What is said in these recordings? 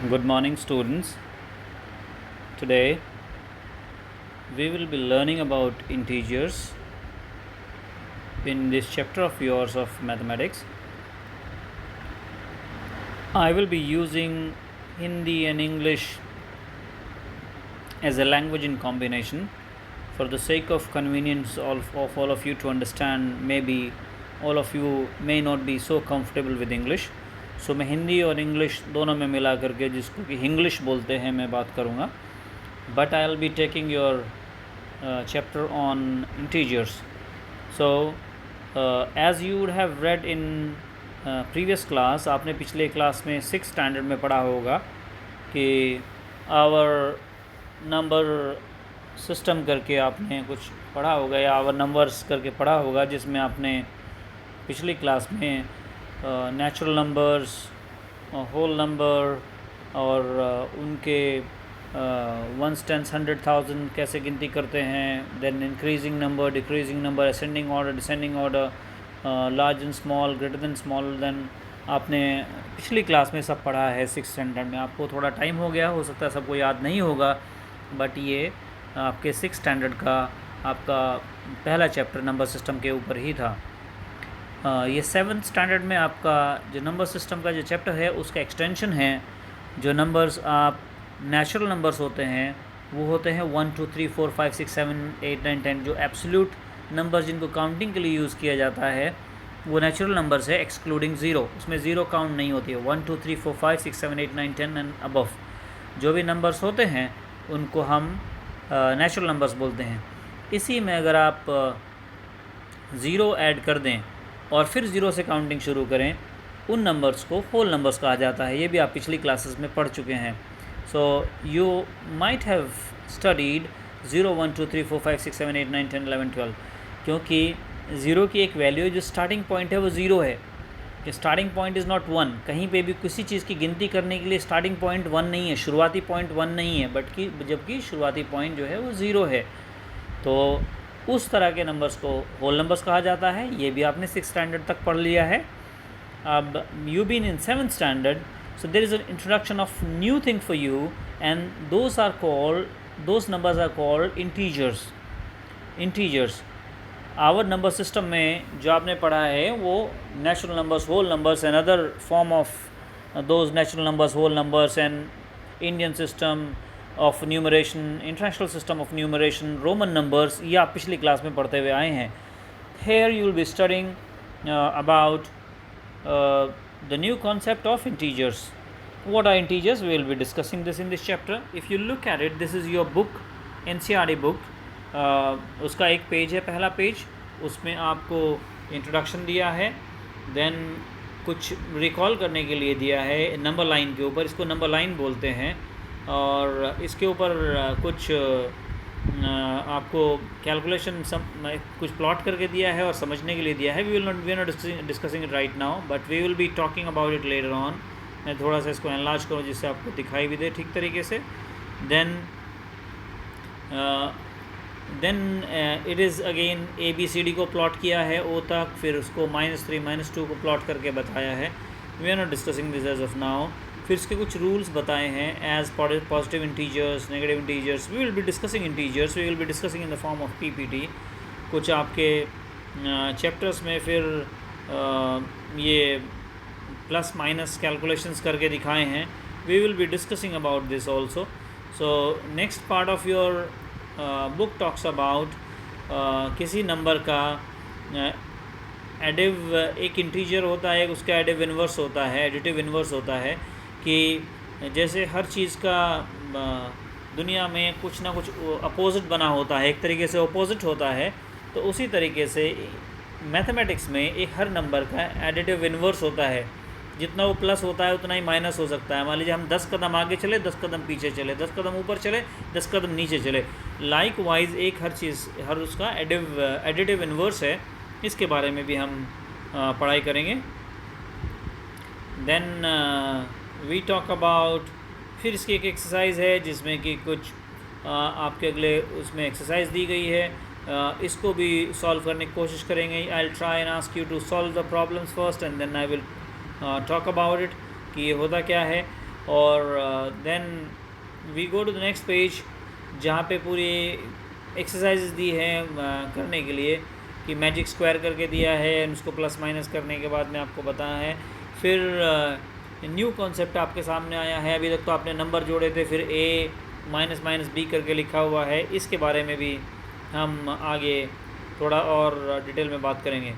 Good morning, students. Today we will be learning about integers in this chapter of yours of mathematics. I will be using Hindi and English as a language in combination for the sake of convenience of all of you to understand. Maybe all of you may not be so comfortable with English, सो मैं हिंदी और English दोनों में मिला करके, जिसको कि English बोलते हैं, मैं बात करूँगा. But I will be taking your chapter on integers. So as you would have read in previous class, आपने पिछले क्लास में 6th स्टैंडर्ड में पढ़ा होगा कि आवर नंबर सिस्टम करके आपने कुछ पढ़ा होगा, या आवर नंबर्स करके पढ़ा होगा, जिसमें आपने पिछली क्लास में नेचुरल नंबर्स, होल नंबर और उनके 1s 10s 100,000 कैसे गिनती करते हैं, then increasing number, decreasing number, ascending order, descending order, large and small, greater than small than, आपने पिछली क्लास में सब पढ़ा है 6th स्टैंडर्ड में. आपको थोड़ा टाइम हो गया, हो सकता है सबको याद नहीं होगा, बट ये आपके 6th स्टैंडर्ड का आपका पहला चैप्टर नंबर सिस्टम के ऊपर ही था. ये 7th स्टैंडर्ड में आपका जो नंबर सिस्टम का जो चैप्टर है उसका एक्सटेंशन है. जो नंबर्स आप नेचुरल नंबर्स होते हैं वो होते हैं 1 2 3 4 5 6 7 8 9 10. जो एब्सोल्यूट नंबर्स जिनको काउंटिंग के लिए यूज़ किया जाता है वो नेचुरल नंबर्स है, एक्सक्लूडिंग ज़ीरो. उसमें ज़ीरो काउंट नहीं होती है. 1 2 3 4 5 6 7 8 9 10 एंड अबव जो भी नंबर्स होते हैं उनको हम नेचुरल नंबर्स बोलते हैं. इसी में अगर आप ज़ीरो ऐड कर दें और फिर ज़ीरो से काउंटिंग शुरू करें, उन नंबर्स को होल नंबर्स कहा जाता है. ये भी आप पिछली क्लासेस में पढ़ चुके हैं. So you might have studied 0 1 2 3 4 5 6 7 8 9 10 11 12, क्योंकि ज़ीरो की एक वैल्यू है, जो स्टार्टिंग पॉइंट है वो ज़ीरो है. कि स्टार्टिंग पॉइंट इज़ नॉट 1. कहीं पे भी किसी चीज़ की गिनती करने के लिए स्टार्टिंग पॉइंट 1 नहीं है, शुरुआती पॉइंट 1 नहीं है, बट कि जबकि शुरुआती पॉइंट जो है वो ज़ीरो है. तो उस तरह के नंबर्स को होल नंबर्स कहा जाता है. ये भी आपने 6th स्टैंडर्ड तक पढ़ लिया है. अब you been in 7th standard, so there is an introduction of new thing for you, and those numbers are called integers. Our number system में जो आपने पढ़ा है वो natural numbers, whole numbers and other form of those natural numbers, whole numbers, and Indian system of numeration, international system of numeration, Roman numbers, ये आप पिछली class में पढ़ते हुए आए हैं. Here you will be studying about the new concept of integers. What are integers? We will be discussing this in this chapter. If you look at it, this is your book, NCERT book. उसका एक page है, पहला page, उसमें आपको introduction दिया है, then कुछ recall करने के लिए दिया है नंबर लाइन के ऊपर, इसको नंबर लाइन बोलते हैं, और इसके ऊपर कुछ आपको कैलकुलेशन कुछ प्लॉट करके दिया है और समझने के लिए दिया है. We are not discussing it right now, but we will be talking about it later on. मैं थोड़ा सा इसको एनलार्ज करूँ जिससे आपको दिखाई भी दे ठीक तरीके से. Then it is again ABCD को प्लॉट किया है O तक, फिर उसको -3 -2 को प्लॉट करके बताया है. We are not discussing this as of now. फिर इसके कुछ रूल्स बताए हैं, as positive integers, negative integers. We will be discussing integers, we will be discussing in the form of PPT. कुछ आपके चैप्टर्स में फिर ये प्लस माइनस कैलकुलेशंस करके दिखाए हैं. We will be discussing about this also. So next part of your book talks about किसी number का एडिव, एक इंटीजर होता है, उसका एडिव इन्वर्स होता है, एडिटिव इन्वर्स होता है. कि जैसे हर चीज़ का दुनिया में कुछ ना कुछ अपोजिट बना होता है, एक तरीके से अपोजिट होता है, तो उसी तरीके से मैथमेटिक्स में एक हर नंबर का एडिटिव इन्वर्स होता है. जितना वो प्लस होता है उतना ही माइनस हो सकता है. मान लीजिए हम 10 कदम आगे चले, 10 कदम पीछे चले, 10 कदम ऊपर चले, 10 कदम नीचे चले. लाइक वाइज एक हर चीज़, हर उसका एडिटिव इन्वर्स है. इसके बारे में भी हम पढ़ाई करेंगे. देन वी टॉक अबाउट, फिर इसकी एक एक्सरसाइज है जिसमें कि कुछ आपके अगले उसमें एक्सरसाइज दी गई है. इसको भी सॉल्व करने की कोशिश करेंगे. I will try and ask you to solve the problems first, and then I will talk about it कि ये होता क्या है. और then we go to the next page जहाँ पे पूरी एक्सरसाइजेज दी है करने के लिए कि मैजिक स्क्वायर करके दिया है, उसको प्लस माइनस करने के बाद में आपको बताया है। फिर न्यू कॉन्सेप्ट आपके सामने आया है, अभी तक तो आपने नंबर जोड़े थे, फिर ए माइनस माइनस बी करके लिखा हुआ है, इसके बारे में भी हम आगे थोड़ा और डिटेल में बात करेंगे।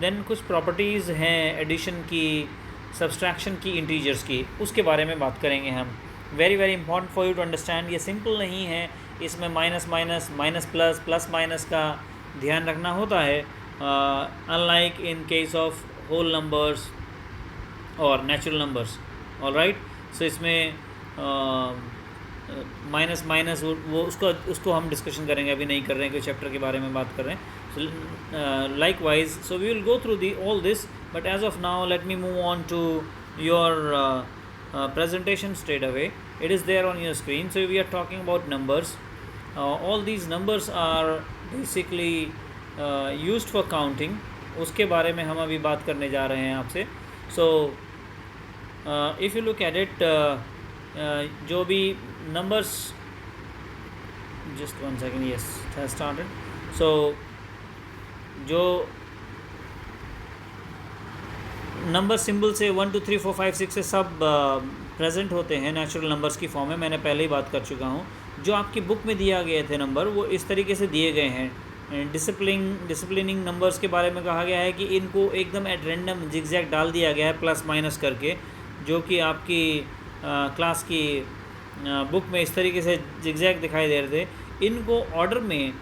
देन कुछ प्रॉपर्टीज़ हैं एडिशन की, सब्सट्रैक्शन की, इंटीजर्स की, उसके बारे में बात करेंगे हम। Very very important for you to understand. ये सिंपल नहीं है, इसमें minus minus, minus plus, plus minus का ध्यान रखना होता है, unlike in case of whole numbers और नेचुरल नंबर्स। ऑलराइट, सो इसमें माइनस माइनस वो उसको हम डिस्कशन करेंगे, अभी नहीं कर रहे हैं, कोई चैप्टर के बारे में बात कर रहे हैं। So likewise, so we will go through the all this, but as of now let me move on to your presentation straight away. It is there on your screen. So we are talking about numbers. All these numbers are basically used for counting. उसके बारे में हम अभी बात करने जा रहे हैं आपसे। So if you look at it, जो भी numbers, just one second, yes, it has started. So जो नंबर सिंबल से 1 2 3 4 5 6 से सब प्रेजेंट होते हैं नेचुरल नंबर्स की फॉर्म में, मैंने पहले ही बात कर चुका हूँ। जो आपकी बुक में दिया गए थे नंबर, वो इस तरीके से दिए गए हैं। डिसिप्लिनिंग नंबर्स के बारे में कहा गया है कि इनको एकदम एट रैंडम जिगजैग डाल दिया गया है, प्लस माइनस करके, जो कि आपकी क्लास की बुक में इस तरीके से जिगजैग दिखाई दे रहे थे। इनको ऑर्डर में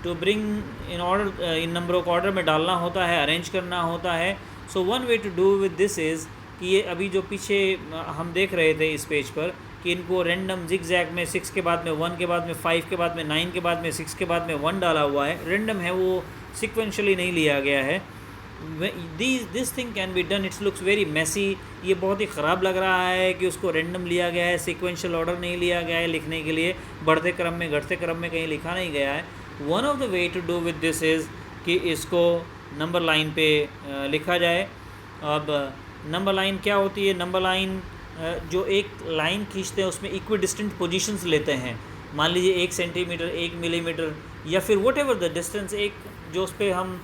टू ब्रिंग इन ऑर्डर, इन नंबरों को ऑर्डर में डालना होता है, अरेंज करना होता है। So one way to do with this is कि ये अभी जो पीछे हम देख रहे थे इस पेज पर, कि इनको रैंडम जिगजैग में 6 के बाद में 1 के बाद में 5 के बाद में 9 के बाद में 6 के बाद में 1 डाला हुआ है। रैंडम है, वो सिक्वेंशली नहीं लिया गया है। This thing can be done, it's looks very messy. ये बहुत ही ख़राब लग रहा है कि उसको रैंडम लिया गया है, सिक्वेंशल ऑर्डर नहीं लिया गया है लिखने के लिए, बढ़ते क्रम में घटते क्रम में कहीं लिखा नहीं गया है। One of the way to do with this is कि इसको नंबर लाइन पे लिखा जाए। अब नंबर लाइन क्या होती है? नंबर लाइन जो एक लाइन खींचते हैं उसमें इक्वी डिस्टेंट पोजीशंस लेते हैं। मान लीजिए 1 सेंटीमीटर, 1 मिलीमीटर, या फिर वट एवर द डिस्टेंस, एक जो उस पर हम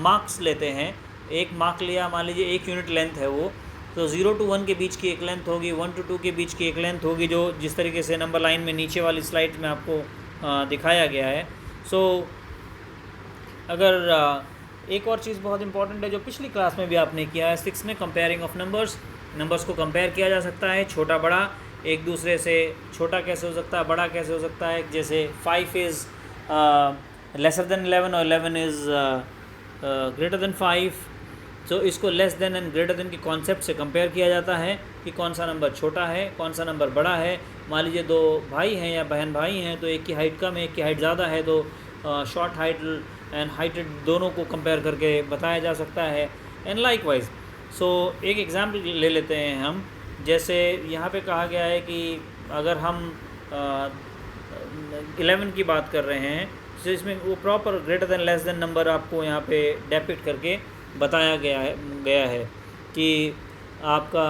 मार्क्स लेते हैं। एक मार्क लिया, मान लीजिए 1 यूनिट लेंथ है वो, तो 0 to 1 के बीच की एक लेंथ होगी, 1 to 2 के बीच की एक लेंथ होगी, जो जिस तरीके से नंबर लाइन में नीचे वाली स्लाइड में आपको दिखाया गया है। सो अगर एक और चीज़ बहुत इंपॉर्टेंट है जो पिछली क्लास में भी आपने किया है, 6 में, कंपेयरिंग ऑफ नंबर्स को कंपेयर किया जा सकता है, छोटा बड़ा एक दूसरे से। छोटा कैसे हो सकता है, बड़ा कैसे हो सकता है? जैसे 5 इज़ लेसर देन 11 और 11 इज़ ग्रेटर देन 5। तो इसको less than and greater than के कॉन्सेप्ट से कंपेयर किया जाता है कि कौन सा नंबर छोटा है, कौन सा नंबर बड़ा है। मान लीजिए 2 भाई हैं या बहन भाई हैं, तो एक की हाइट कम है, एक की हाइट ज़्यादा है, तो शॉर्ट हाइट एंड हाइटेड दोनों को कंपेयर करके बताया जा सकता है। एंड लाइकवाइज, सो एक एग्जाम्पल ले लेते हैं हम। जैसे यहाँ पे कहा गया है कि अगर हम 11 की बात कर रहे हैं, तो इसमें वो proper greater than less than number आपको यहाँ पे डेपिक्ट करके बताया गया है कि आपका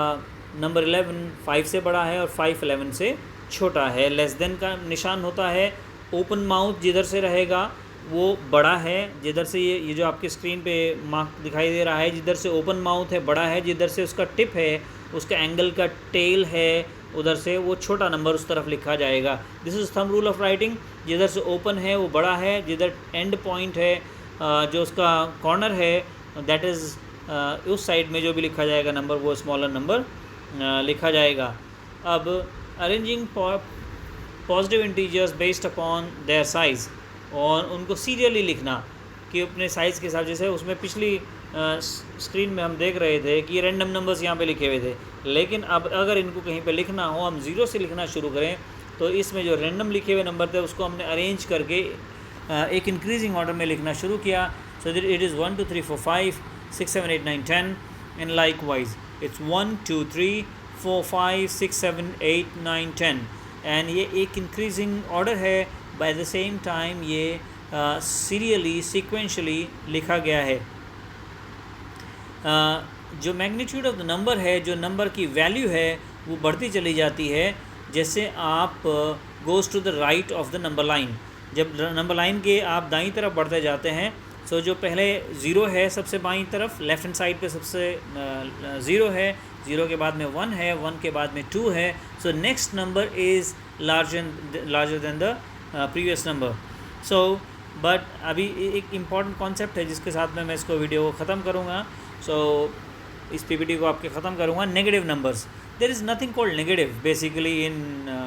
नंबर 11 5 से बड़ा है और 5 11 से छोटा है। लेस देन का निशान होता है ओपन माउथ, जिधर से रहेगा वो बड़ा है, जिधर से ये जो आपकी स्क्रीन पे मार्क दिखाई दे रहा है, जिधर से ओपन माउथ है बड़ा है, जिधर से उसका टिप है, उसका एंगल का टेल है, उधर से वो छोटा नंबर उस तरफ लिखा जाएगा। This is thumb rule of writing. जिधर से ओपन है वो बड़ा है, जिधर एंड पॉइंट है, जो उसका कॉर्नर है, दैट इज़ उस साइड में जो भी लिखा जाएगा नंबर, वो स्मॉलर नंबर लिखा जाएगा। अब arranging positive integers based upon their size, और उनको सीरियली लिखना कि अपने साइज़ के हिसाब, जैसे उसमें पिछली स्क्रीन में हम देख रहे थे कि रैंडम नंबर्स यहाँ पे लिखे हुए थे, लेकिन अब अगर इनको कहीं पे लिखना हो, हम 0 से लिखना शुरू करें, तो इसमें जो रैंडम लिखे हुए नंबर थे उसको हमने अरेंज करके एक इंक्रीजिंग ऑर्डर में लिखना शुरू किया। So that it is 1 2 3 4 5 6 7 8 9 10 and likewise it's 1 2 3 4 5 6 7 8 9 10 and ये एक इंक्रीजिंग ऑर्डर है। बाय द सेम टाइम ये सीरियली सीक्वेंशली लिखा गया है। जो मैग्नीट्यूड ऑफ द नंबर है, जो नंबर की वैल्यू है, वो बढ़ती चली जाती है जैसे आप goes to the right of the number line. जब नंबर लाइन के आप दाईं तरफ बढ़ते जाते हैं, सो जो पहले ज़ीरो है सबसे बाईं तरफ लेफ़्ट हैंड साइड पे सबसे ज़ीरो है, ज़ीरो के बाद में 1 है, 1 के बाद में 2 है, so next number is larger than the previous number. So but अभी एक इम्पॉर्टेंट कॉन्सेप्ट है जिसके साथ में मैं इसको वीडियो को ख़त्म करूँगा। सो इस पीपीटी को आपके ख़त्म करूँगा। Negative numbers, there is nothing called negative basically in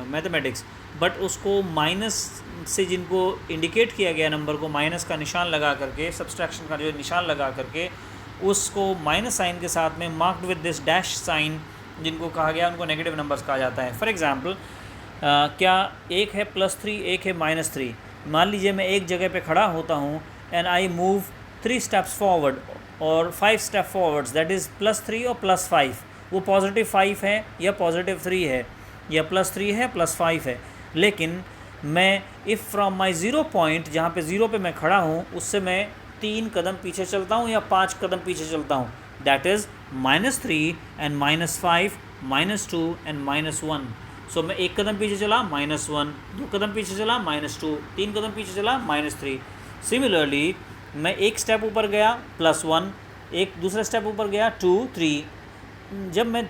mathematics, but उसको माइनस से जिनको इंडिकेट किया गया नंबर को माइनस का निशान लगा करके, सब्सट्रैक्शन का जो निशान लगा करके उसको माइनस साइन के साथ में marked with this dash sign जिनको कहा गया उनको नेगेटिव नंबर्स कहा जाता है। फॉर एग्जांपल क्या एक है +3, एक है -3। मान लीजिए मैं एक जगह पे खड़ा होता हूँ and I move 3 steps forward और 5 स्टेप फॉरवर्ड्स, दैट इज़ +3 और +5। वो +5 है या +3 है या +3 है +5 है, लेकिन मैं if from my zero point जहाँ पे ज़ीरो पे मैं खड़ा हूँ उससे मैं 3 कदम पीछे चलता हूँ या 5 कदम पीछे चलता हूँ, दैट इज़ -3 एंड -5 -2 एंड -1। सो मैं एक कदम पीछे चला -1, 2 कदम पीछे चला -2, 3 कदम पीछे चला -3। सिमिलरली मैं एक स्टेप ऊपर गया +1, एक दूसरा स्टेप ऊपर गया 2, 3। जब मैं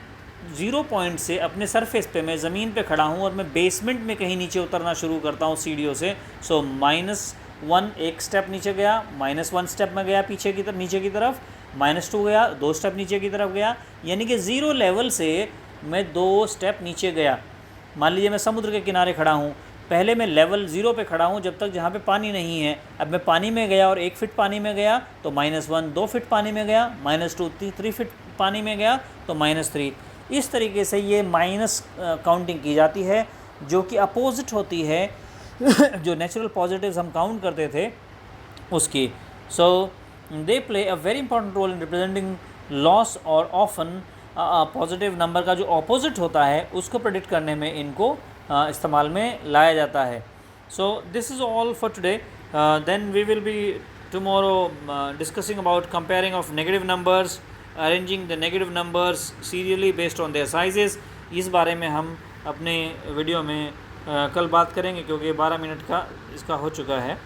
ज़ीरो पॉइंट से अपने सरफेस पे मैं ज़मीन पे खड़ा हूँ और मैं बेसमेंट में कहीं नीचे उतरना शुरू करता हूँ सीढ़ियों से, सो -1 एक स्टेप नीचे गया, -1 स्टेप में गया पीछे की तरफ नीचे की तरफ, -2 गया, 2 स्टेप नीचे की तरफ गया, यानी कि ज़ीरो लेवल से मैं 2 स्टेप नीचे गया। मान लीजिए मैं समुद्र के किनारे खड़ा हूँ, पहले मैं लेवल 0 पे खड़ा हूँ जब तक जहाँ पे पानी नहीं है। अब मैं पानी में गया और 1 फीट पानी में गया तो -1 2 फीट पानी में गया, -2 3 फीट पानी में गया तो -3। इस तरीके से ये माइनस काउंटिंग की जाती है जो कि अपोजिट होती है जो नेचुरल पॉजिटिव्स हम काउंट करते थे उसकी। So they play a very important role in representing loss और ऑफन पॉजिटिव नंबर का जो ऑपोजिट होता है उसको प्रेडिक्ट करने में इनको इस्तेमाल में लाया जाता है। So this is all for today, then we will be tomorrow discussing about comparing of negative numbers, arranging the negative numbers serially based on their sizes. इस बारे में हम अपने वीडियो में कल बात करेंगे क्योंकि 12 मिनट का इसका हो चुका है।